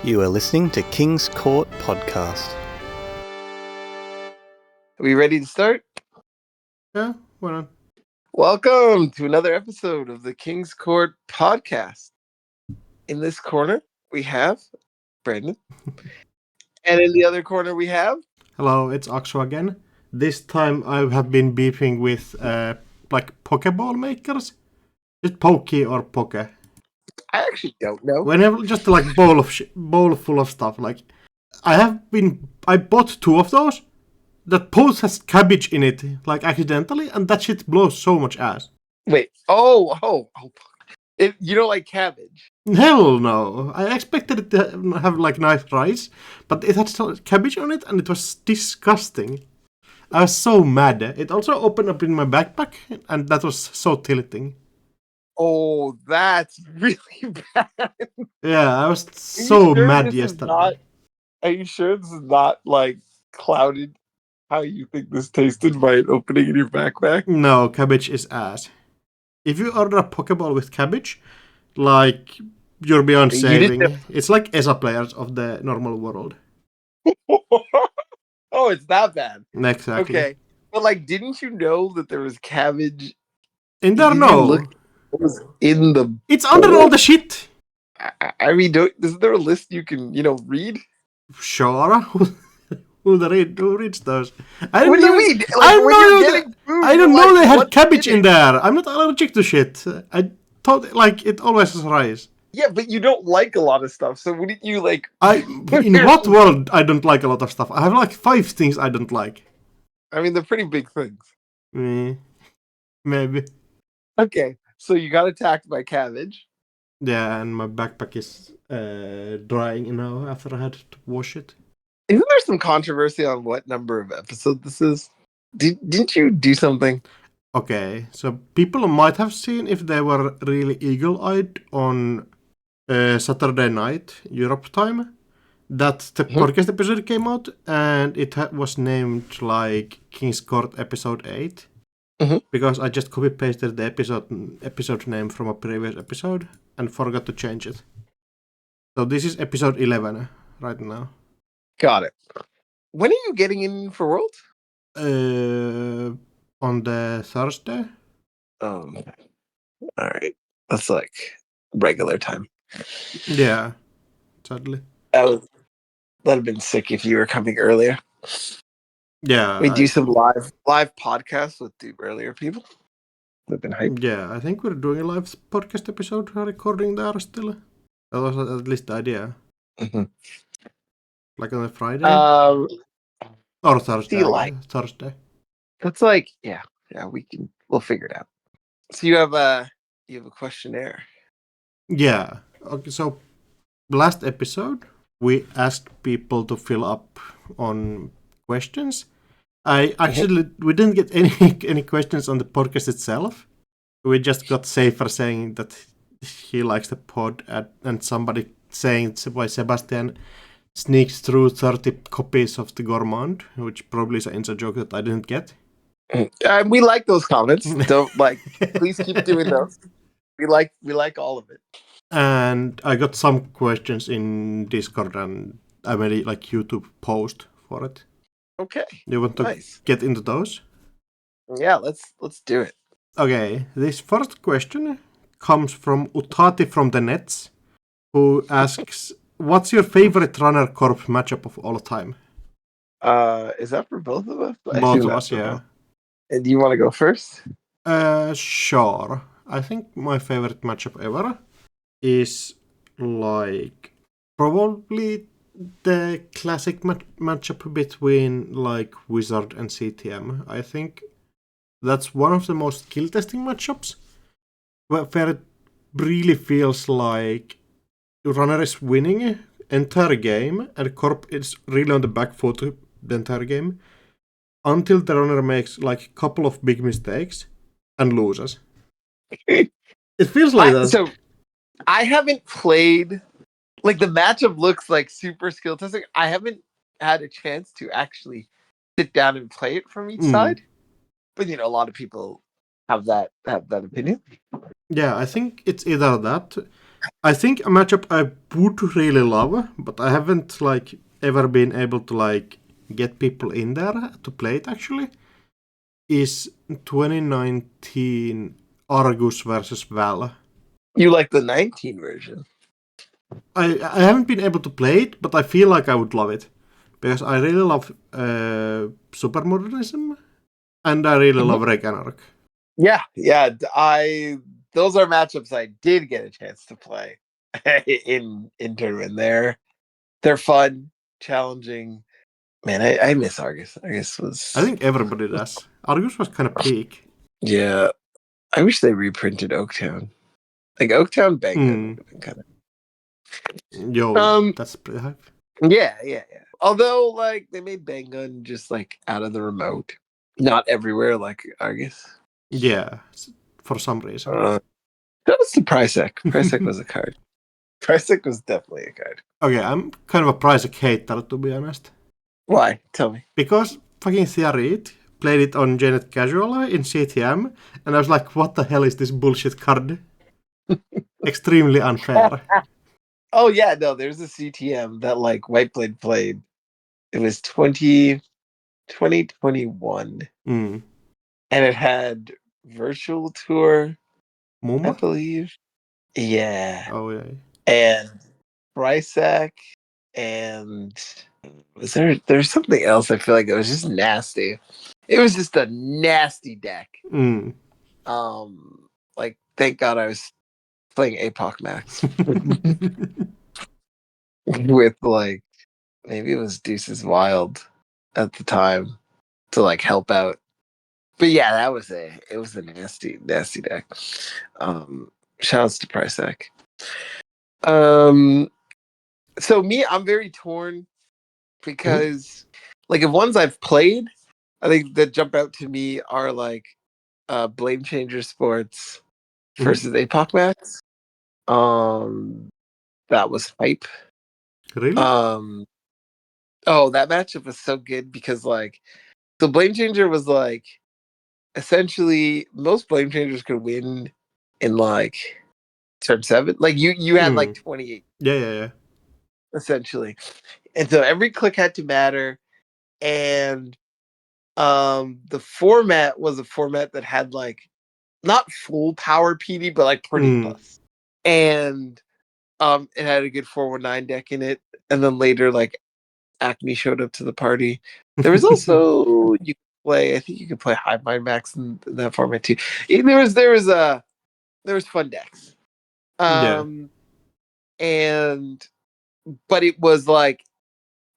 You are listening to King's Court Podcast. Are we ready to start? Yeah, why not? Welcome to another episode of the King's Court Podcast. In this corner, we have Brandon. And in the other corner, we have... Hello, it's Aksu again. This time I have been beefing with like Pokeball makers. Is it Pokey or Poke? I actually don't know. Whenever just like bowl full of stuff. Like I bought 2 of those that both has cabbage in it, like accidentally, and that shit blows so much ass. Wait. You don't like cabbage? Hell no! I expected it to have like nice rice, but it had cabbage on it, and it was disgusting. I was so mad. It also opened up in my backpack, and that was so tilting. Oh, that's really bad. Yeah, I was so mad this yesterday. Are you sure this is not like clouded how you think this tasted by it opening in your backpack? No, cabbage is ass. If you order a Pokeball with cabbage, like you're beyond saving. It's like ESA players of the normal world. Oh, it's that bad. Exactly. Okay. But like, didn't you know that there was cabbage in there? No. It was in the... It's under all the shit. I mean, isn't there a list you can, read? Sure. Who reads those? What do you mean? Like, I don't know they had cabbage in there. I'm not allergic to shit. I thought like it always has rice. Yeah, but you don't like a lot of stuff, so wouldn't you like... In what world I don't like a lot of stuff? I have like 5 things I don't like. I mean, they're pretty big things. Maybe. Okay, so you got attacked by cabbage. Yeah, and my backpack is drying now after I had to wash it. Isn't there some controversy on what number of episode this is? Didn't you do something? Okay, so people might have seen if they were really eagle-eyed on Saturday night, Europe time, that the podcast episode came out, and it was named like King's Court episode 8, because I just copy-pasted the episode name from a previous episode and forgot to change it. So this is episode 11 right now. Got it. When are you getting in for Worlds? On the Thursday. All right. That's like regular time. Yeah, sadly. That'd have been sick if you were coming earlier. Yeah. We do some live podcasts with the earlier people. They've been hyped. Yeah, I think we're doing a live podcast episode recording there still. That was at least the idea. Like on a Friday? Or Thursday. Thursday. That's like, yeah, we'll figure it out. So you have a questionnaire. Yeah. Okay, so last episode we asked people to fill up on questions. We didn't get any questions on the podcast itself. We just got Safer saying that he likes the pod, and somebody saying why Sebastian sneaks through 30 copies of the Gourmand, which probably is an inside joke that I didn't get. We like those comments. Don't please keep doing those. We like all of it. And I got some questions in Discord, and I made a YouTube post for it. Okay. You want to get into those? Yeah, let's do it. Okay, this first question comes from Utati from the Nets, who asks, what's your favorite Runner Corp matchup of all time? Is that for both of us? Both of us, yeah. And do you want to go first? Sure. I think my favorite matchup ever is like probably the classic matchup between like Wizard and CTM. I think that's one of the most skill testing matchups, where it really feels like Runner is winning entire game and Corp is really on the back foot the entire game until the Runner makes like a couple of big mistakes and loses. It feels like that. So I haven't played, like, the matchup looks like super skill testing. I haven't had a chance to actually sit down and play it from each side. But a lot of people have that opinion. Yeah, I think it's either that. I think a matchup I would really love, but I haven't like ever been able to like get people in there to play it actually, is 2019 Argus versus Val. You like the 19 version? I haven't been able to play it, but I feel like I would love it because I really love supermodernism and I really love Ragnarok. Yeah, yeah. Those are matchups I did get a chance to play in tournament. They're fun, challenging. Man, I miss Argus. Argus I was think everybody does. Argus was kind of peak. yeah. I wish they reprinted Oaktown. Like Oaktown Banggun would Mm. have been kind Yo, of that's pretty hype. yeah. Although like they made Banggun just like out of the remote, not everywhere like Argus. Yeah, for some reason. That was the Prysac. Prysac was a card. Prysac was definitely a card. Okay, I'm kind of a Prysac hater to be honest. Why? Tell me. Because fucking Thearit played it on Janet Casual in CTM, and I was like, what the hell is this bullshit card? Extremely unfair. Oh yeah, no, there's a CTM that like Whiteblade played. It was 2021. Mm. And it had Virtual Tour, I Mumma? believe. Yeah. Oh yeah. And Brysac and there's something else I feel like it was just nasty. It was just a nasty deck. Mm. Like thank God I was playing APOC Max with like maybe it was Deuces Wild at the time to like help out. But yeah, it was a nasty deck. Shoutouts to Prysac. So me, I'm very torn because like if ones I've played, I think that jump out to me are like Blame Changer Sports versus APOC Max. That was hype. Really? Um oh, that matchup was so good because like the Blame Changer was like essentially most Blame Changers could win in like turn 7. Like you had like 28 Yeah. essentially. And so every click had to matter. And the format was a format that had like not full power PD, but like pretty close. And it had a good 419 deck in it. And then later like Acme showed up to the party. There was also you could play, I think you could play Hive Mind Max in that format too. There was fun decks. Yeah. And but it was like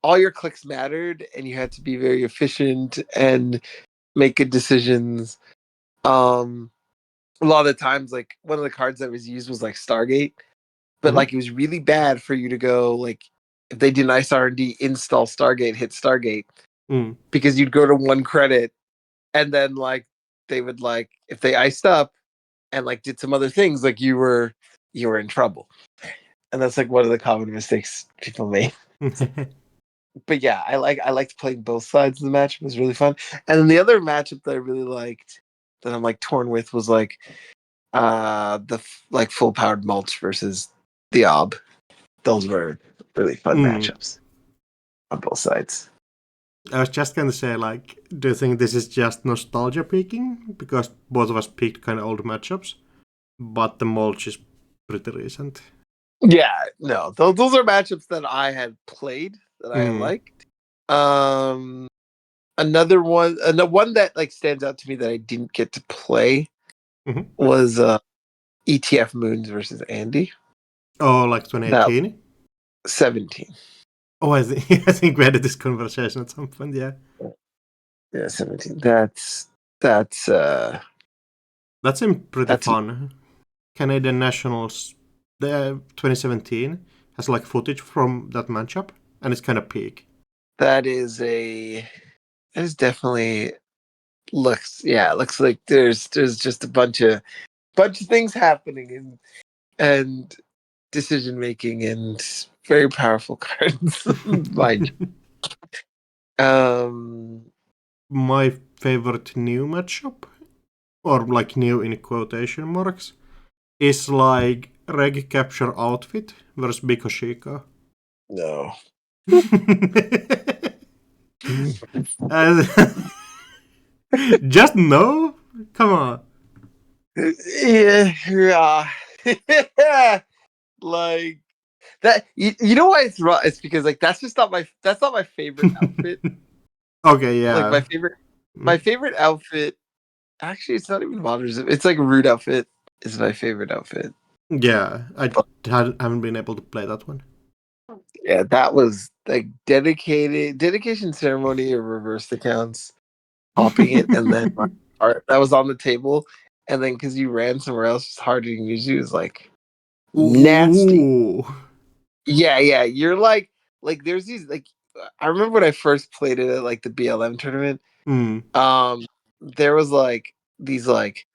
all your clicks mattered and you had to be very efficient and make good decisions. A lot of the times like one of the cards that was used was like Stargate, but like it was really bad for you to go like if they did nice R&D install Stargate, hit Stargate, because you'd go to 1 credit and then like they would like if they iced up and like did some other things like you were in trouble. And that's like one of the common mistakes people make. But yeah, I liked playing both sides of the match. It was really fun. And then the other matchup that I really liked that I'm like torn with was like like full powered mulch versus the ob. Those were really fun matchups on both sides. I was just gonna say, like, do you think this is just nostalgia peaking? Because both of us picked kind of old matchups, but the mulch is pretty recent. Yeah, no, those are matchups that I had played that I liked. Another one, the one that like stands out to me that I didn't get to play was ETF Moons versus Andy. Oh, like 2018? 17. Oh, I think we had this conversation at some point, yeah. Yeah, 17. That's That seemed pretty fun. Canadian Nationals, the 2017 has like footage from that matchup, and it's kind of peak. That is definitely looks like there's just a bunch of things happening and decision making and very powerful cards. Mind you. My favorite new matchup, or like new in quotation marks, is like Reg Capture outfit versus Bikoshika? No. Uh, just no? Come on. Yeah. Like that. You know why it's wrong? It's because like that's not my favorite outfit. Okay, yeah. Like my favorite outfit. Actually, it's not even modern. It's like a rude outfit. Is my favorite outfit. Yeah, I haven't been able to play that one. Yeah, that was like dedication ceremony or reverse accounts, popping it, and then my art that was on the table, and then because you ran somewhere else, just hard to use you was like nasty. Ooh. Yeah, you're like there's these like I remember when I first played it at like the BLM tournament. There was like these like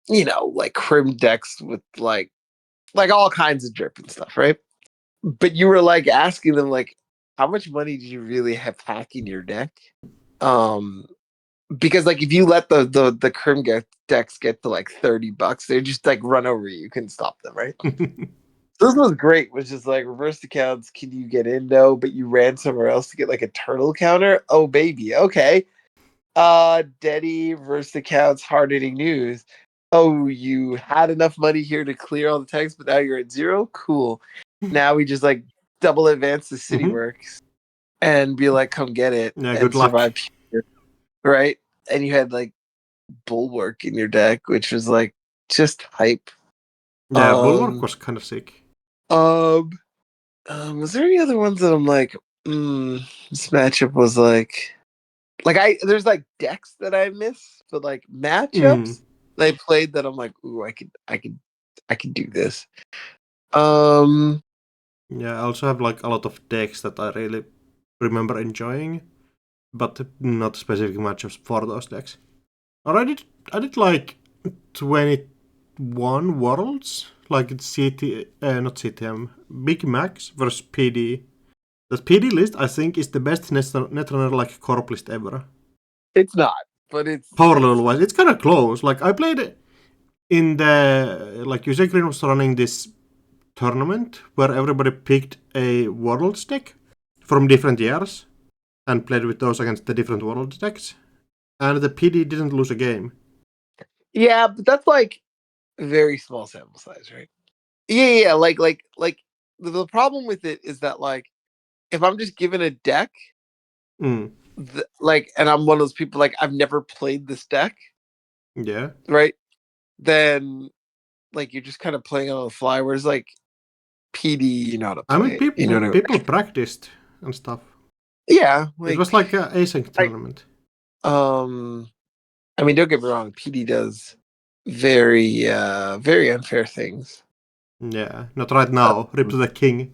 like crim decks with like all kinds of drip and stuff, right? But you were like asking them like, how much money did you really have packing your deck? Because like if you let the crim decks get to like $30, they just like run over you. You couldn't stop them, right? This was great, which is like reverse accounts. Can you get in? No, but you ran somewhere else to get like a turtle counter. Oh baby, okay. Deddy reverse accounts, hard hitting news. Oh, you had enough money here to clear all the text, but now you're at 0. Cool. Now we just like double advance the city works and be like, come get it Yeah, and good luck. survive here, right? And you had like Bulwark in your deck, which was like just hype. Yeah, Bulwark was kind of sick. Was there any other ones that I'm like, this matchup was like there's like decks that I miss, but like matchups they played that I'm like, ooh, I could do this. Yeah, I also have like a lot of decks that I really remember enjoying, but not specific matchups for those decks. Or I did like 21 worlds, like not CTM, Big Max versus PD. That PD list I think is the best Netrunner like corp list ever. It's not, but it's power level wise. It's kind of close. Like I played it in the like Usain Green was running this tournament where everybody picked a worlds deck from different years and played with those against the different worlds decks, and the PD didn't lose a game. Yeah, but that's like very small sample size, right? Yeah. Like the problem with it is that like if I'm just given a deck, like, and I'm one of those people like I've never played this deck, Yeah. right? Then like you're just kind of playing on the fly. Whereas like PD, you know how to play. I mean, people you know what I mean? people practiced and stuff. Yeah, it was like an async tournament. I mean, don't get me wrong. PD does very unfair things. Yeah, not right now. Rip to the king.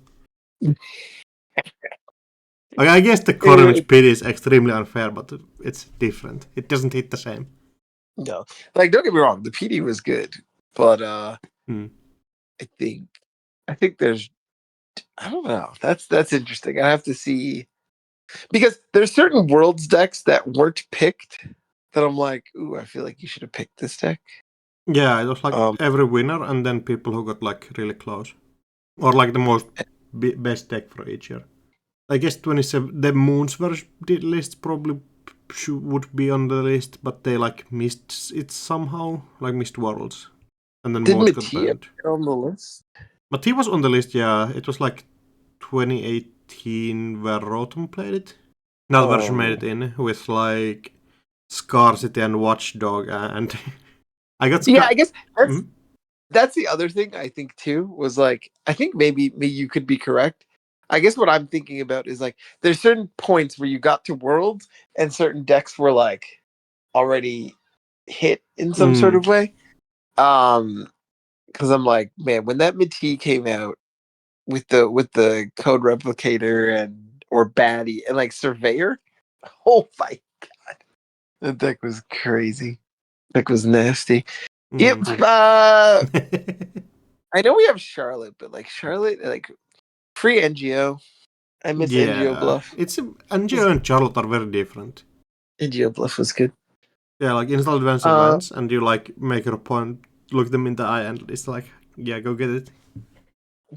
Okay, I guess the Cornish PD is extremely unfair, but it's different. It doesn't hit the same. No, like don't get me wrong. The PD was good, but I think there's I don't know. That's interesting. I have to see because there's certain worlds decks that weren't picked that I'm like, ooh, I feel like you should have picked this deck. Yeah, it was like every winner and then people who got like really close. Or like the most best deck for each year. I guess 27, the Moonsverse list probably would be on the list, but they like missed it somehow, like missed Worlds. And then Did Moons got Mattia banned. on the list? But he was on the list, yeah. It was like 2018 where Rotom played it. That version made it in with like Scarcity and Watchdog and I got I guess that's the other thing I think too was like I think maybe you could be correct. I guess what I'm thinking about is like there's certain points where you got to Worlds and certain decks were like already hit in some sort of way. Because I'm like, man, when that Matee came out with the Code Replicator and or Baddie and like Surveyor, oh my god, that deck was crazy. That was nasty. Yep. I know we have Charlotte, but like Charlotte, like free NGO. I miss NGO Bluff. It's NGO and Charlotte are very different. NGO Bluff was good. Yeah, like install advanced events and you like make your opponent look them in the eye and it's like Yeah, go get it.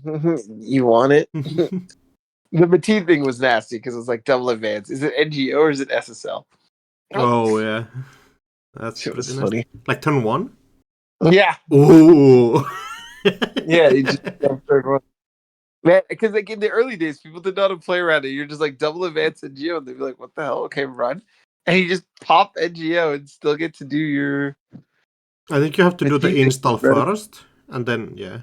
You want it? The Mateen thing was nasty because it was like double advance. Is it NGO or is it SSL? Oh, yeah. That's Shit was pretty nice. funny. Like turn 1? Yeah. Ooh. Yeah, you just man, because like in the early days, people did not play around it. You're just like double advance NGO, and they'd be like, "What the hell?" Okay, run, and you just pop NGO and still get to do your. I think you have to do the Mateen install thing. first, and then, yeah.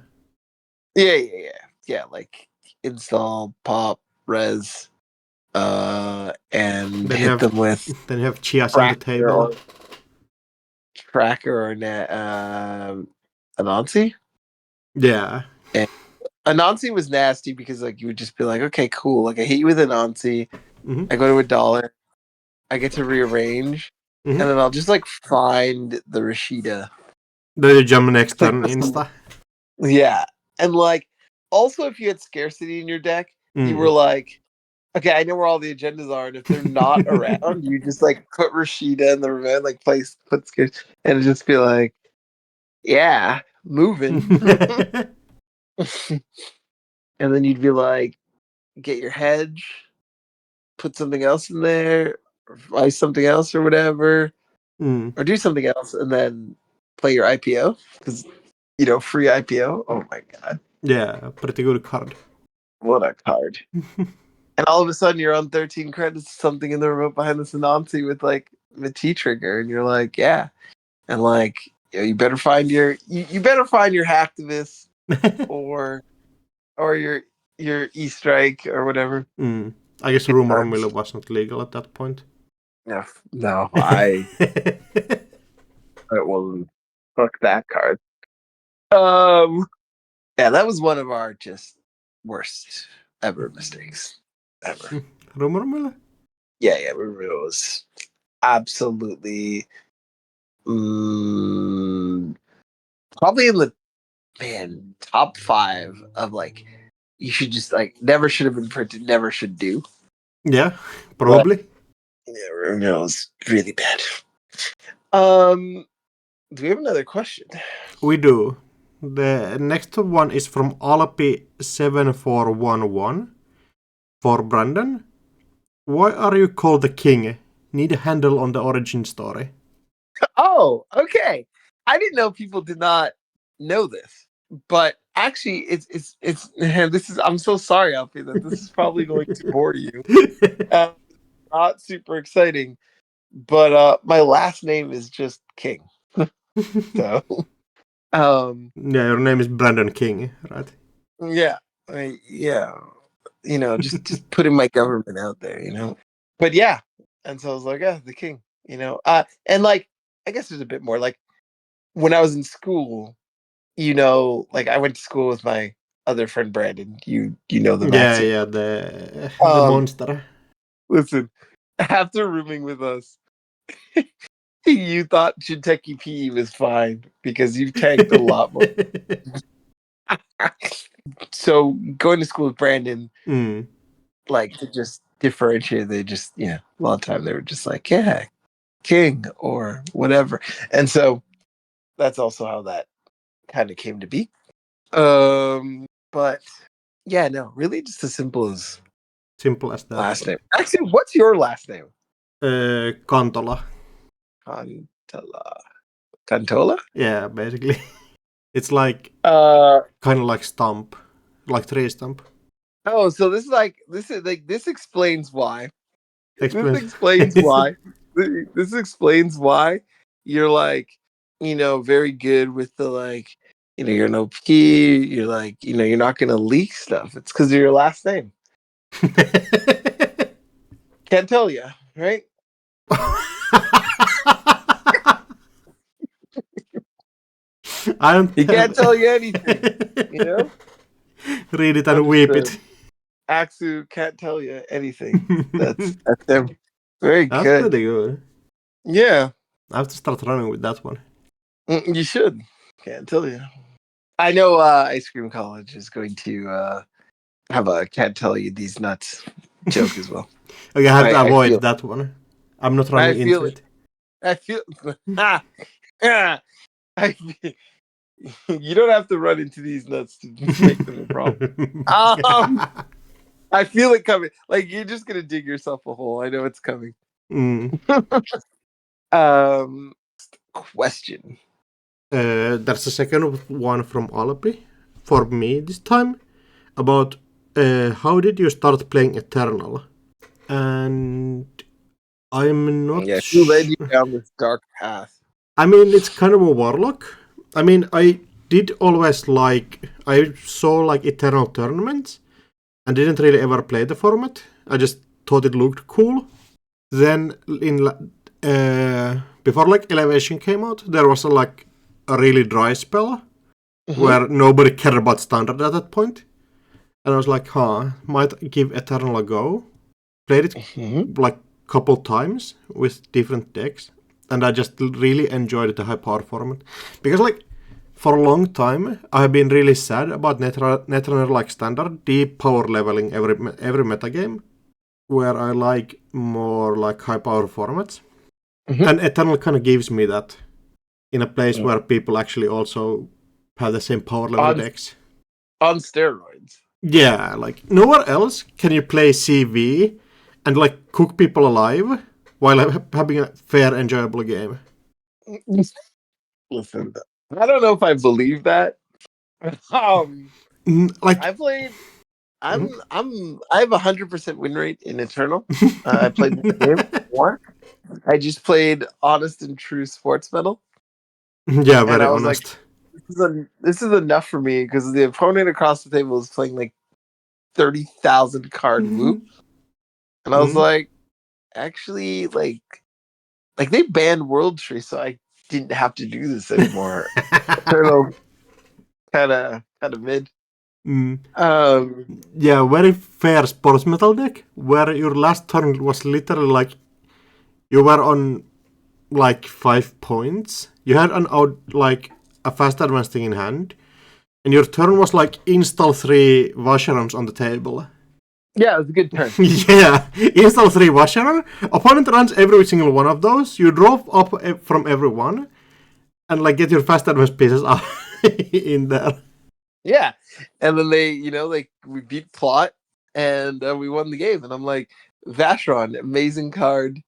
Yeah. Like install, pop, res, and Then you hit have them with then you have Chias in the table. Tracker or Anansi. Yeah. And Anansi was nasty because like you would just be like, okay, cool. Like I hit you with Anansi. Mm-hmm. I go to $1. I get to rearrange, Mm-hmm. and then I'll just like find the Rashida. Then you jump next Like, turn insta. yeah, and like also if you had scarcity in your deck, you were like, okay, I know where all the agendas are, and if they're not around, you just like put Rashida in the revenge, like put scarce, and just be like, yeah, moving. And then you'd be like, get your hedge, put something else in there, or buy something else or whatever, or do something else, and then play your IPO because free IPO. Oh my god, Yeah, pretty good card. what a card! And all of a sudden, you're on 13 credits, something in the remote behind the Sinansi with like the T trigger, and you're like, yeah, and like you better find your you better find your hacktivist or your E strike or whatever. I guess rumor mill was not legal at that point. No, I wasn't. Fuck that card. Yeah, that was one of our just worst ever mistakes ever. Rumor mill? Yeah, Rumor Mill was absolutely probably in the top 5 of like you should just like never should have been printed, never should do. Yeah, probably. But, yeah, Rumor Mill was really bad. Do we have another question? We do. The next one is from Alpi7411 for Brandon. Why are you called the king? Need a handle on the origin story. Oh, okay. I didn't know people did not know this, but actually, it's this is. I'm so sorry, Alfie, that this is probably going to bore you. Not super exciting, but my last name is just King. So, yeah, your name is Brandon King, right? yeah, just putting my government out there, But yeah, and so I was like, yeah, the King, and like I guess there's a bit more like when I was in school, like I went to school with my other friend Brandon. You know the Maxi. Yeah, the monster. Listen, after rooming with us, you thought Shinteki PE was fine because you've tanked a lot more. So going to school with Brandon, like to just differentiate, they just a lot of time they were just like, yeah, King or whatever, and so that's also how that kind of came to be. But yeah, no, really just as simple as that. last name. Actually, what's your last name? Kantola. Cantola? Yeah, basically. It's like kind of like stump, like tree stump. Oh, so this explains why. Explains. This explains why. This explains why you're like, very good with the like, you're an OP. You're like, you're not gonna leak stuff. It's because of your last name. Can't tell you, right? He can't tell you anything, Read it and weep it. Axu can't tell you anything. That's him. Very That's good. pretty good. Yeah. I have to start running with that one. You should. Can't tell you. I know Ice Cream College is going to have a can't tell you these nuts joke as well. Okay, I have to avoid that one. I'm not running into it. I feel You don't have to run into these nuts to make them a problem. I feel it coming. Like you're just gonna dig yourself a hole. I know it's coming. Question. There's a second one from Alpi for me this time about how did you start playing Eternal? And I'm not Who led you down this dark path? I mean, it's kind of a warlock. I mean, I did always I saw like Eternal tournaments and didn't really ever play the format. I just thought it looked cool. Then before like Elevation came out, there was a really dry spell where nobody cared about Standard at that point. And I was like, might give Eternal a go. Played it like couple times with different decks. And I just really enjoyed the high power format. Because for a long time, I have been really sad about Netrunner like Standard deep power leveling every metagame. Where I like more like high power formats. And Eternal kind of gives me that in a place where people actually also have the same power level decks. On steroids. Yeah, like nowhere else can you play CV and like cook people alive while having a fair, enjoyable game. Listen, I don't know if I believe that. I played. I have 100% win rate in Eternal. I played the game more. I just played honest and true sports metal. Yeah, very honest. This is enough for me because the opponent across the table is playing like 30,000 card Woo, and I was like, actually, like they banned World Tree, so I didn't have to do this anymore. Eternal, kind of mid. Yeah, very fair sports metal deck where your last turn was literally like you were on like 5 points. You had a fast advance thing in hand, and your turn was like install 3 Vasharons on the table. Yeah, it was a good turn. Yeah, install 3 Vasharon. Opponent runs every single one of those. You draw up from every one, and like get your fast advance pieces out in there. Yeah, and then we beat Plot, and we won the game. And I'm like, Vacheron, amazing card.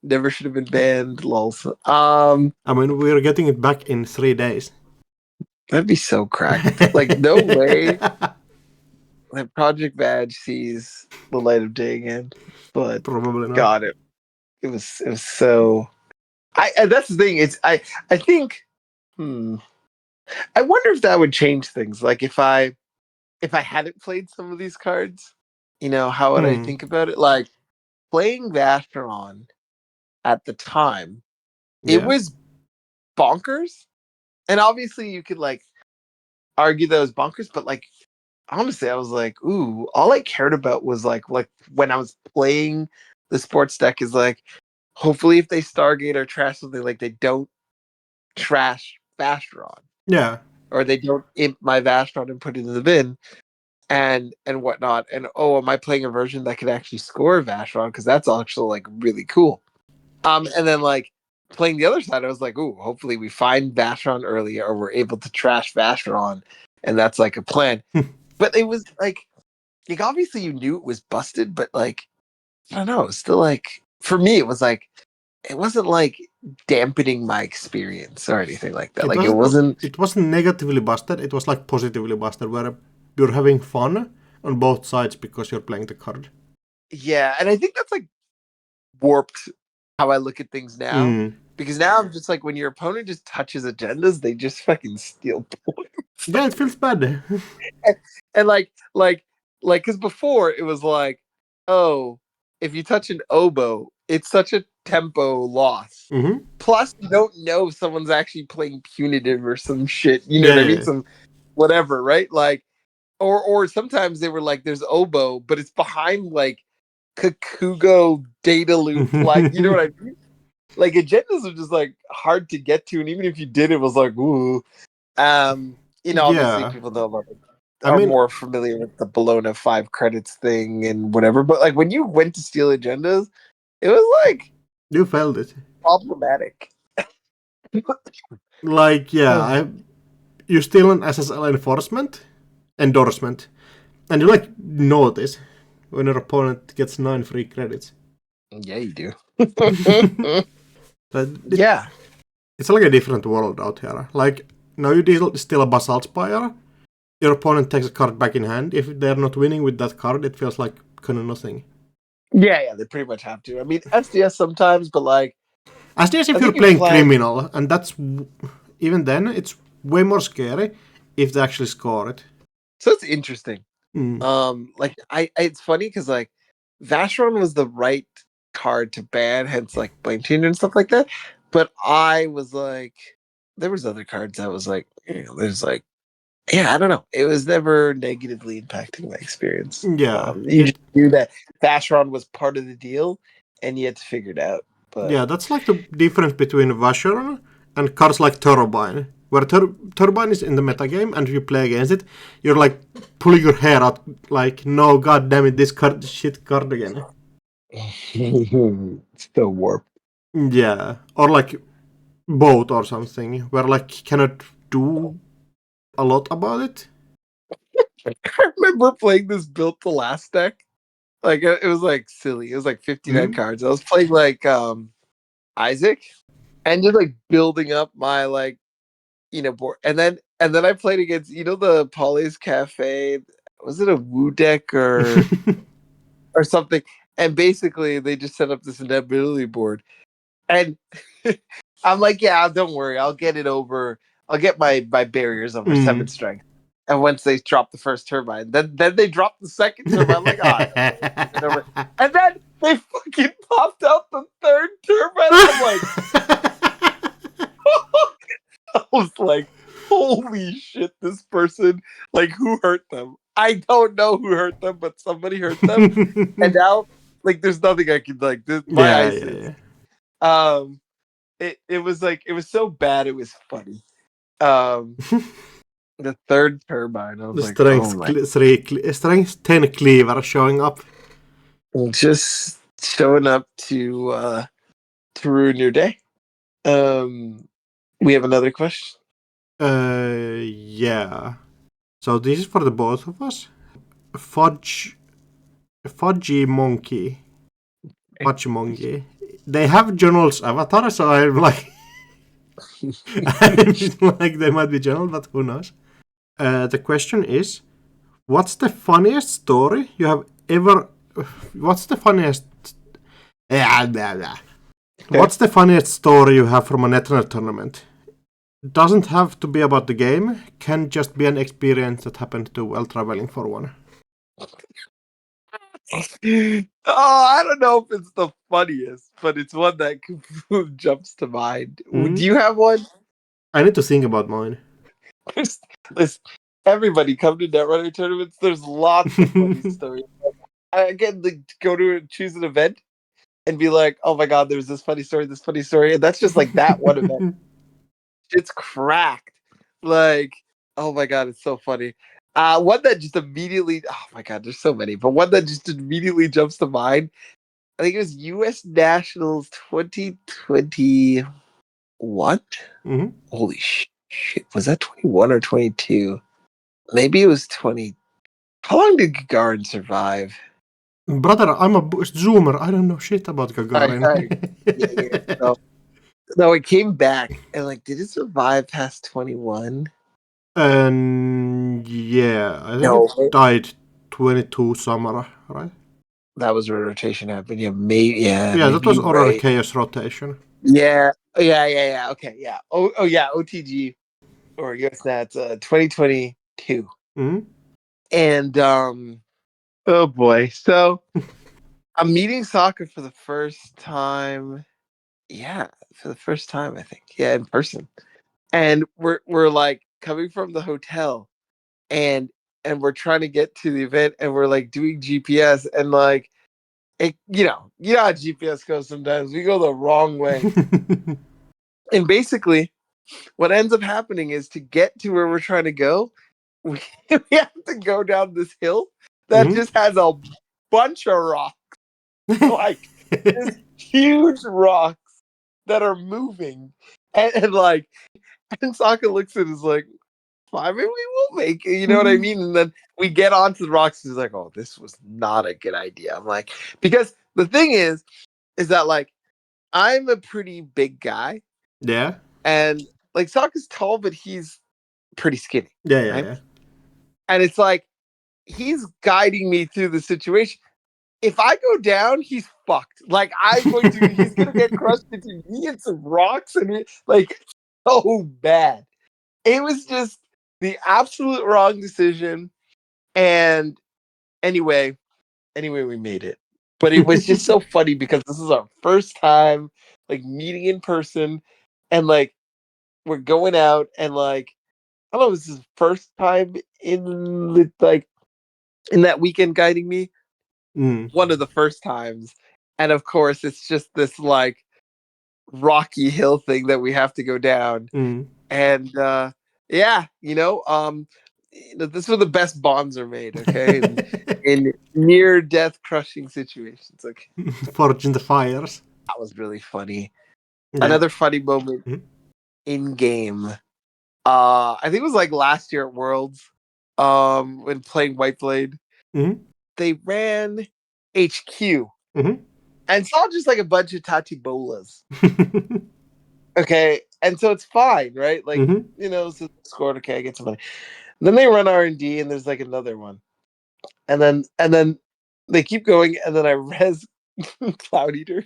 Never should have been banned. Lols. I mean, we're getting it back in 3 days. That'd be so cracked. Like, no way that Project Badge sees the light of day again. But probably not. God, it was so. That's the thing. I think. I wonder if that would change things. Like if I hadn't played some of these cards, how would I think about it? Like playing Vacheron at the time, it was bonkers. And obviously you could argue that was bonkers, but honestly, I was like, ooh, all I cared about was like when I was playing the sports deck is hopefully if they Stargate or trash something, they don't trash Vacheron. Yeah. Or they don't imp my Vacheron and put it in the bin and whatnot. And am I playing a version that could actually score Vacheron? Because that's actually really cool. And then playing the other side, I was like, ooh, hopefully we find Vacheron early or we're able to trash Vacheron, and that's a plan. But it was obviously you knew it was busted, but I don't know, it was still for me it was it wasn't dampening my experience or anything like that. It wasn't negatively busted, it was positively busted where you're having fun on both sides because you're playing the card. Yeah, and I think that's warped how I look at things now. Because now I'm just when your opponent just touches agendas, they just fucking steal points. Yeah, it feels bad. and because before it was oh, if you touch an oboe, it's such a tempo loss. Plus, you don't know if someone's actually playing punitive or some shit. You know what I mean? Some whatever, right? Or sometimes they were there's oboe, but it's behind Kakugo data loop. You know what I mean? Agendas are just hard to get to, and even if you did, it was ooh. Obviously people know are more familiar with the Bologna 5 credits thing and whatever. But when you went to steal agendas, it was you felt it problematic. you steal an SSL endorsement, and you like notice when your opponent gets 9 free credits. Yeah, you do. Yeah. It's like a different world out here. Like, now you steal a Basalt Spire, your opponent takes a card back in hand. If they're not winning with that card, it feels like kind of nothing. Yeah, they pretty much have to. I mean, SDS sometimes, but like... SDS if you're playing criminal, and that's... Even then, it's way more scary if they actually score it. So it's interesting. Like, it's funny because, like, Vacheron was the right card to ban, hence, like, Blame Tuner and stuff like that. But I was like... There was other cards that was like... there's like... Yeah, I don't know. It was never negatively impacting my experience. Yeah. You just knew that Vacheron was part of the deal, and you had to figure it out. But... Yeah, that's like the difference between Vacheron and cards like Turbine, where Turbine is in the metagame, and if you play against it, you're like pulling your hair out, like, no, god damn it, this shit card again. It's still warped. Yeah, or like both or something, where like cannot do a lot about it. I remember playing this built the last deck. Like it was like silly. It was like 59 cards. I was playing like Isaac and just like building up my like board. And then I played against the Polly's Cafe. Was it a Woo deck or something? And basically they just set up this inevitability board. And I'm like, yeah, don't worry, I'll get it over. I'll get my barriers over 7 strength. And once they drop the first turbine, then they drop the second turbine. I'm like, and then they fucking popped out the third turbine. I'm like, I was like, holy shit, this person, like, who hurt them? I don't know who hurt them, but somebody hurt them. And now, like, there's nothing I can like. My eyes is. It was like, it was so bad it was funny. The third turbine, I was the like, strength 10 cleaver showing up. Just showing up to ruin your day. We have another question. Yeah. So this is for the both of us. Fudgy Monkey. They have Journal's avatar, so I'm like... like they might be Journal, but who knows? The question is, what's the funniest story you have ever... What's the funniest... What's the funniest story you have from a Netnet tournament? Doesn't have to be about the game, can just be an experience that happened to while traveling for one. I don't know if it's the funniest, but it's one that jumps to mind. Do you have one? I need to think about mine. Listen, everybody come to Netrunner tournaments. There's lots of funny stories. I get to go to choose an event and be like, oh my god, there's this funny story, and that's just like that one event. It's cracked. Like, oh my god, it's so funny. One that just immediately, oh my god, there's so many, but one that just immediately jumps to mind. I think it was U.S. Nationals 2020. What? Holy shit! Was that 21 or 22? Maybe it was 20. How long did Gagarin survive? Brother, I'm a zoomer. I don't know shit about Gagarin. Yeah. No, it came back. And like, did it survive past 21? Yeah. I think it died 22 summer, right? That was where rotation happened. Yeah, maybe. Yeah, that was Aurora Chaos rotation. Yeah. Okay, yeah. Oh yeah, OTG or US Nats 2022. And oh boy. So I'm meeting Sokka for the first time. Yeah, for the first time, I think. Yeah, in person. And we're like coming from the hotel and we're trying to get to the event and we're like doing GPS and like it, you know how GPS goes sometimes. We go the wrong way. And basically what ends up happening is to get to where we're trying to go, we have to go down this hill that just has a bunch of rocks. Like this huge rocks that are moving. And like, and Sokka looks at it and is like, fine. Maybe we will make it. You know what I mean? And then we get onto the rocks. He's like, oh, this was not a good idea. I'm like, because the thing is that like, I'm a pretty big guy. Yeah. And like, Sokka's tall, but he's pretty skinny. Yeah, right? yeah. And it's like, he's guiding me through the situation. If I go down, he's fucked. Like, he's going to get crushed into me and some rocks and like, so bad. It was just the absolute wrong decision. And anyway, we made it. But it was just so funny because this is our first time like meeting in person, and like we're going out, and like I don't know, this is his first time in that weekend guiding me. One of the first times. And of course it's just this like rocky hill thing that we have to go down. And yeah, this is where the best bonds are made, okay? in near death crushing situations. Okay. Forging the fires. That was really funny. Yeah. Another funny moment in game. I think it was like last year at Worlds, when playing Whiteblade. They ran HQ. And saw just like a bunch of Tatibolas. Okay. And so it's fine, right? Like, so scored, okay, I get some money. And then they run R&D and there's like another one. And then they keep going, and then I res Cloud Eater.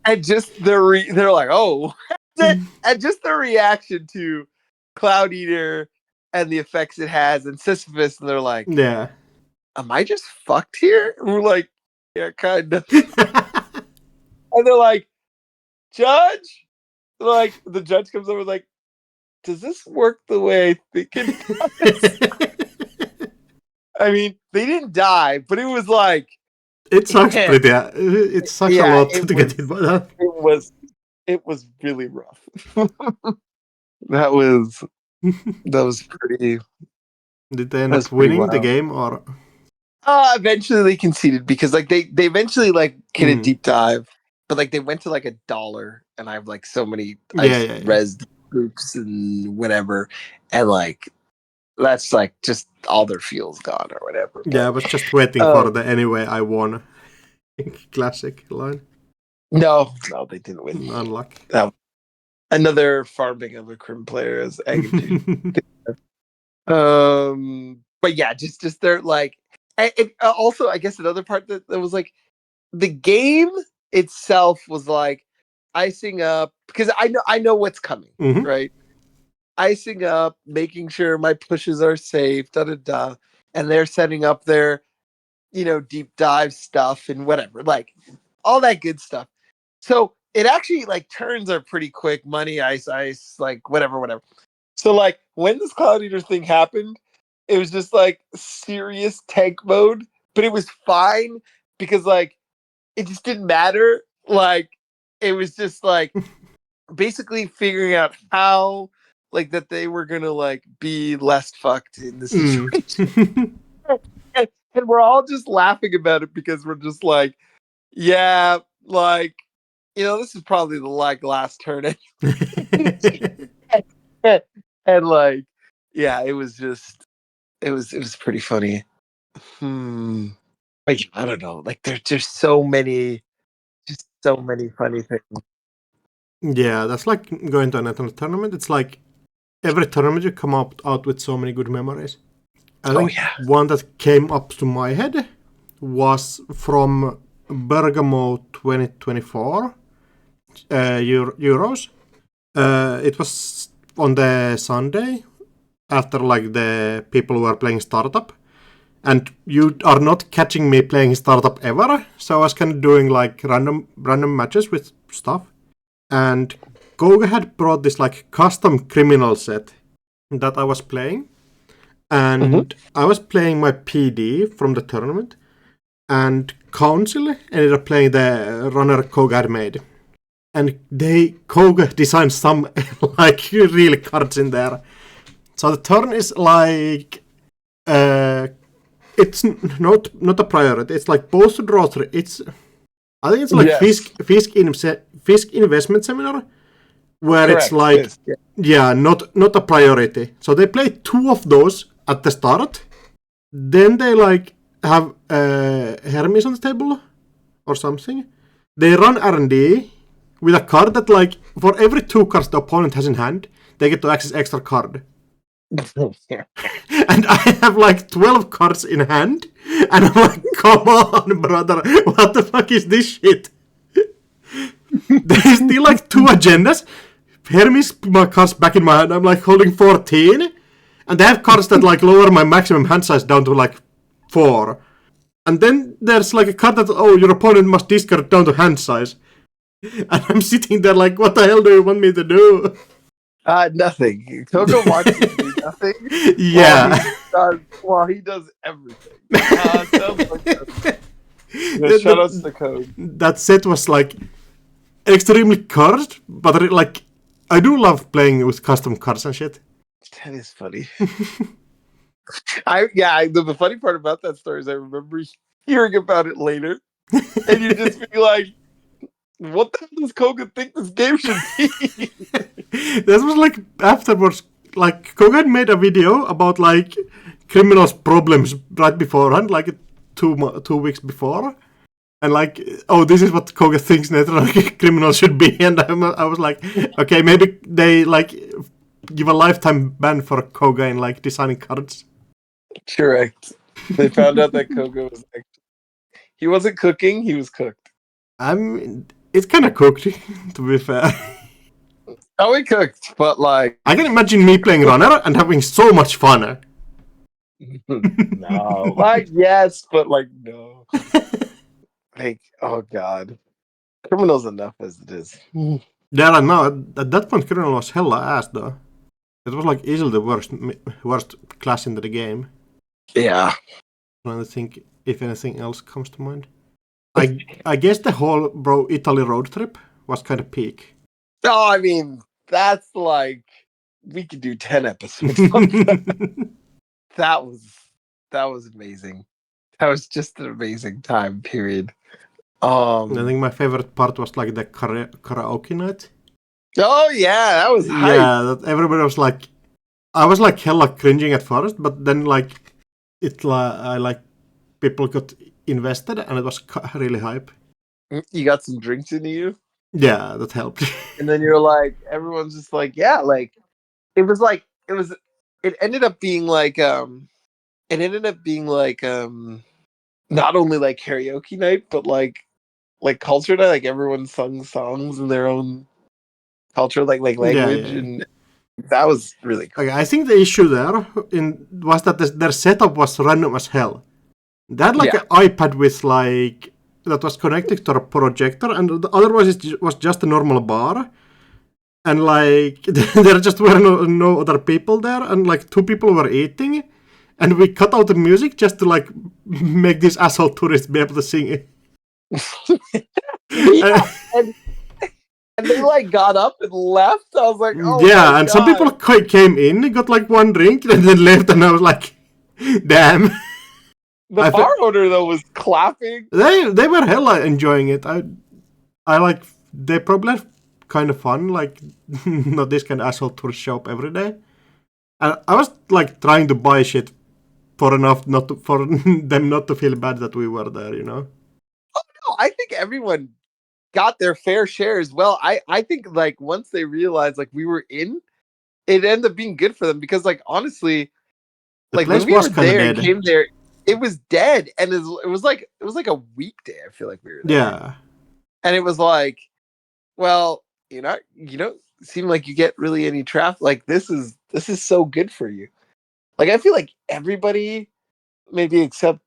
And just they're like, oh. And just the reaction to Cloud Eater and the effects it has and Sisyphus, and they're like, yeah. Am I just fucked here? And we're like, yeah, kind of. And they're like, Judge? Like, the judge comes over like, does this work the way I think it does? I mean, they didn't die, but it was like... It sucks pretty... It sucks a lot to get hit by that. It was really rough. That was pretty... Did they end up winning the game, or...? Eventually they conceded, because like they eventually like get a deep dive, but like they went to like $1, and I have like so many res groups and whatever, and like that's like just all their fuel's gone or whatever. Yeah, I was just waiting for the anyway I won classic line. No, they didn't win. Unlucky. Another farming of a Crim player as but yeah, just they're like. And also, I guess another part that was like, the game itself was like icing up, because I know what's coming, right? Icing up, making sure my pushes are safe, and they're setting up their, deep dive stuff and whatever, like all that good stuff. So it actually like turns are pretty quick, money, ice, like whatever. So like when this Cloud Eater thing happened, it was just like serious tank mode, but it was fine because like it just didn't matter. Like it was just like basically figuring out how like that they were gonna like be less fucked in the situation. And we're all just laughing about it because we're just like, yeah, like, this is probably the like last turn. And like, yeah, it was pretty funny. Like, I don't know. Like, there's just so many funny things. Yeah, that's like going to another tournament. It's like every tournament you come out with so many good memories. I think one that came up to my head was from Bergamo 2024 Euros. It was on the Sunday after like the people were playing Startup. And you are not catching me playing Startup ever, so I was kind of doing like random matches with stuff. And Koga had brought this like custom criminal set that I was playing. And I was playing my PD from the tournament. And Council ended up playing the runner Koga had made. And Koga designed some like real cards in there. So the turn is like... it's not a priority. It's like both to draw three. I think it's like Fisk Investment Seminar, where Correct. it's like, not a priority. So they play 2 of those at the start. Then they like have Hermes on the table or something. They run R&D with a card that like for every 2 cards the opponent has in hand, they get to access extra card. And I have like 12 cards in hand, and I'm like, come on, brother, what the fuck is this shit? There's still like 2 agendas. Hermes cards back in my hand, I'm like holding 14, and they have cards that like lower my maximum hand size down to like 4. And then there's like a card that, your opponent must discard down to hand size. And I'm sitting there like, what the hell do you want me to do? Nothing. Coco wants you to do nothing. Yeah. While he does everything. Sounds like shout outs to Code. That set was like extremely cursed, but like I do love playing with custom cards and shit. That is funny. The funny part about that story is I remember hearing about it later, and you just be like, "What the hell does Koga think this game should be?" This was like afterwards. Like Koga had made a video about like criminals' problems right beforehand, like 2 weeks before, and like, this is what Koga thinks network criminals should be, and I was like, okay, maybe they like give a lifetime ban for Koga in like designing cards. Correct. They found out that Koga was he wasn't cooking, he was cooked. I mean, it's kind of cooked, to be fair. Oh, he cooked, but like... I can imagine me playing runner and having so much fun. No. Like, yes, but like, no. Like, oh god. Criminal's enough as it is. Yeah, no, at that point, Criminal was hella ass, though. It was like easily the worst class in the game. Yeah. I'm trying to think if anything else comes to mind. I guess the whole Italy road trip was kind of peak. Oh, I mean, that's like, we could do 10 episodes of that. That was amazing. That was just an amazing time period. I think my favorite part was like the karaoke night. Oh yeah, that was hype. Yeah, that everybody was like, I was like hella cringing at first, but then like I like people got invested and it was really hype. You got some drinks into you. Yeah, that helped. And then you're like, everyone's just like, yeah, like it ended up being like not only like karaoke night, but like culture night. Like everyone sung songs in their own culture, like language, yeah. and that was really cool. Okay, I think the issue there was that their setup was random as hell. They had like an iPad with like that was connected to a projector, and otherwise it was just a normal bar. And like there just were no other people there, and like 2 people were eating, and we cut out the music just to like make these asshole tourists be able to sing it. And they like got up and left. I was like, oh yeah, my and God. some people came in, got like 1 drink, and then left, and I was like, damn. The bar owner though was clapping. They were hella enjoying it. I like they probably had kind of fun, like not this kind of asshole tourist show up every day. And I was like trying to buy shit for enough for them not to feel bad that we were there, you know. Oh no, I think everyone got their fair share as well. I think like once they realized like we were in, it ended up being good for them because like honestly, the like place when we was were there and dead. came there, it was dead, and it was like a weekday. I feel like we were there. Yeah, and it was like, well, you don't seem like you get really any traffic. Like this is so good for you. Like I feel like everybody, maybe except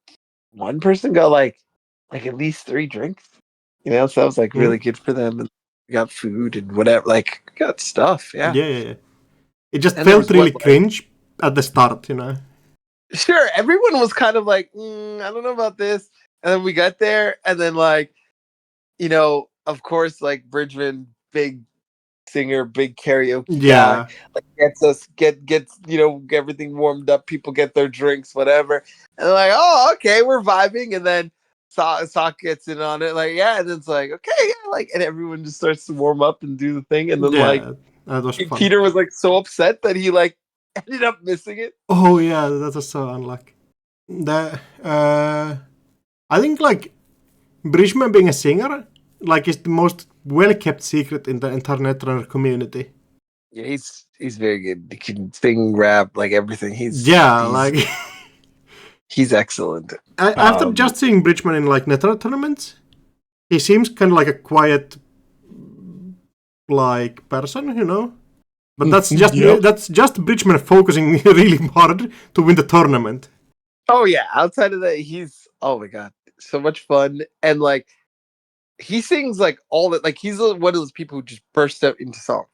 one person, got like at least 3 drinks. You know, so that was like really good for them. And we got food and whatever. Like got stuff. Yeah. It just felt really cringe at the start, you know. Sure, everyone was kind of like, I don't know about this. And then we got there, and then like, of course, like Bridgman, big singer, big karaoke guy, like gets everything warmed up. People get their drinks, whatever, and they're like, oh, okay, we're vibing. And then Sock gets in on it, like, yeah, and it's like, okay, yeah, like, and everyone just starts to warm up and do the thing, and then like that was fun. Peter was like so upset that he like ended up missing it. Oh yeah, that was so unlucky. I think like Bridgman being a singer like is the most well kept secret in the entire Netrunner community. Yeah, he's very good. He can sing, rap, like everything. He's excellent. After just seeing Bridgman in like Netrunner tournaments, he seems kind of like a quiet like person, you know. But that's just Bridgman focusing really hard to win the tournament. Oh yeah, outside of that, he's oh my god, so much fun, and like he sings like all that. Like he's one of those people who just bursts out into song,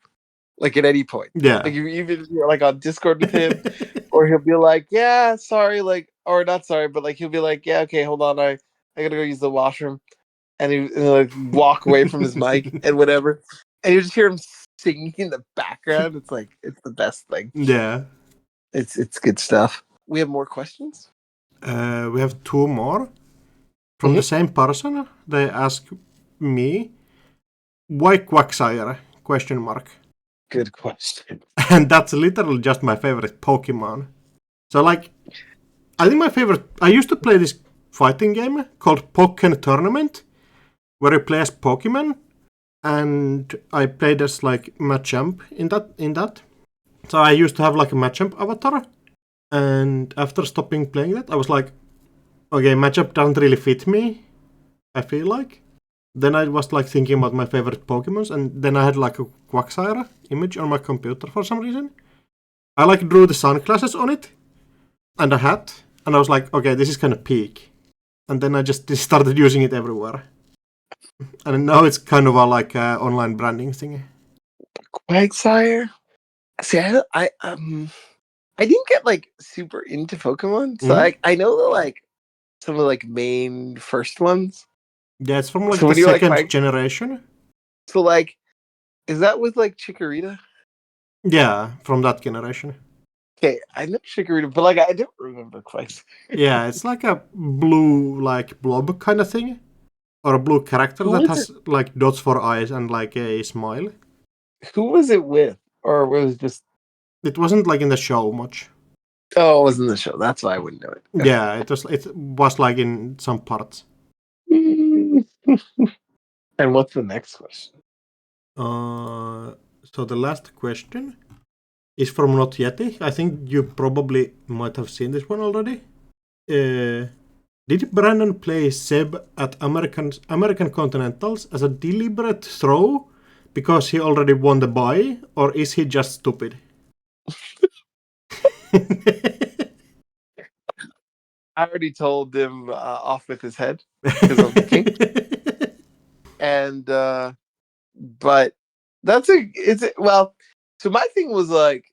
like at any point. Yeah, like even if you're like on Discord with him, or he'll be like, "Yeah, sorry," like or not sorry, but like he'll be like, "Yeah, okay, hold on, I gotta go use the washroom," and he'll like walk away from his mic and whatever, and you just hear him singing in the background. It's like it's the best thing. Yeah, it's good stuff. We have more questions. We have two more from the same person. They ask me, "Why Quagsire?" ? Good question. And that's literally just my favorite Pokemon. So like, I think my favorite. I used to play this fighting game called Pokken Tournament, where you play as Pokemon, and I played as like Machamp in that. So I used to have like a Machamp avatar, and after stopping playing that, I was like, okay, Machamp doesn't really fit me, I feel like. Then I was like thinking about my favorite Pokemons, and then I had like a Quagsire image on my computer for some reason. I like drew the sunglasses on it, and a hat, and I was like, okay, this is kind of peak. And then I just started using it everywhere. And now it's kind of a like online branding thing. Quagsire? See, I didn't get like super into Pokemon, so I know the like some of the like main first ones. Yeah, it's from like the second generation. So like, is that with like Chikorita? Yeah, from that generation. Okay, I know Chikorita, but like I don't remember Quagsire. Yeah, it's like a blue like blob kind of thing, or a blue character that has like dots for eyes and like a smile. Who was it with, or was it just? It wasn't like in the show much. Oh, it was in the show. That's why I wouldn't know it. Yeah, it was like in some parts. And what's the next question? So the last question is from Not Yeti. I think you probably might have seen this one already. Did Brandon play Seb at American Continentals as a deliberate throw because he already won the bye, or is he just stupid? I already told him off with his head because I'm the king. And but so my thing was like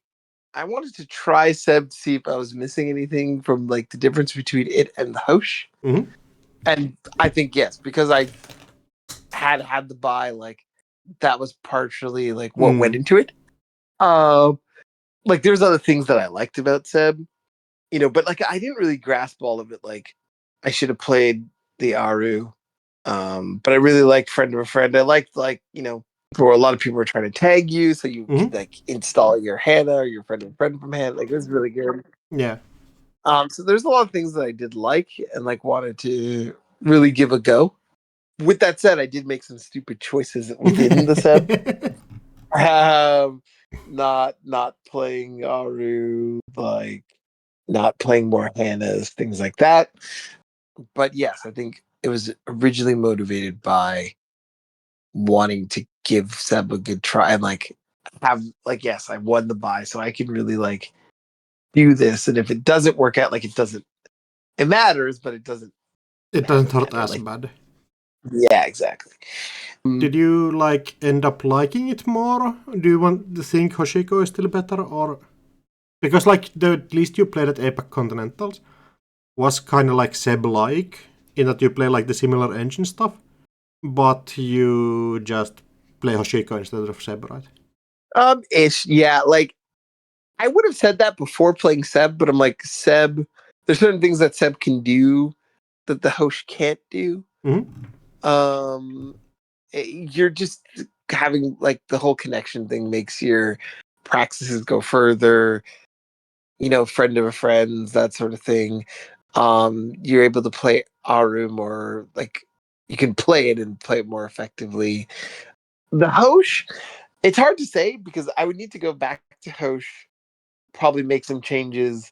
I wanted to try Seb to see if I was missing anything from like the difference between it and the house. Mm-hmm. And I think yes, because I had the buy, like that was partially like what went into it. Like there's other things that I liked about Seb, you know, but like I didn't really grasp all of it. Like I should have played the Aru. But I really liked Friend of a Friend. I liked like, you know, a lot of people were trying to tag you, so you could like install your Hannah or your Friend of a Friend from Hannah. Like it was really good. Yeah. So there's a lot of things that I did like and like wanted to really give a go. With that said, I did make some stupid choices within the Seb. Not playing Aru, like not playing more Hannahs, things like that. But yes, I think it was originally motivated by wanting to give Seb a good try and like have like yes, I won the buy, so I can really like do this. And if it doesn't work out, like it matters, but it doesn't hurt as like, bad. Yeah, exactly. Did you like end up liking it more? Do you want to think Hoshiko is still better, or because like the least you played at APAC Continentals was kind of like Seb-like in that you play like the similar engine stuff, but you just play Hoshiko instead of Seb, right? Yeah, like I would have said that before playing Seb, but I'm like Seb. There's certain things that Seb can do that the host can't do. You're just having like the whole connection thing makes your practices go further. Friend of a friend's, that sort of thing. You're able to play Aru more, like you can play it and play it more effectively. The Hosh, it's hard to say because I would need to go back to Hosh, probably make some changes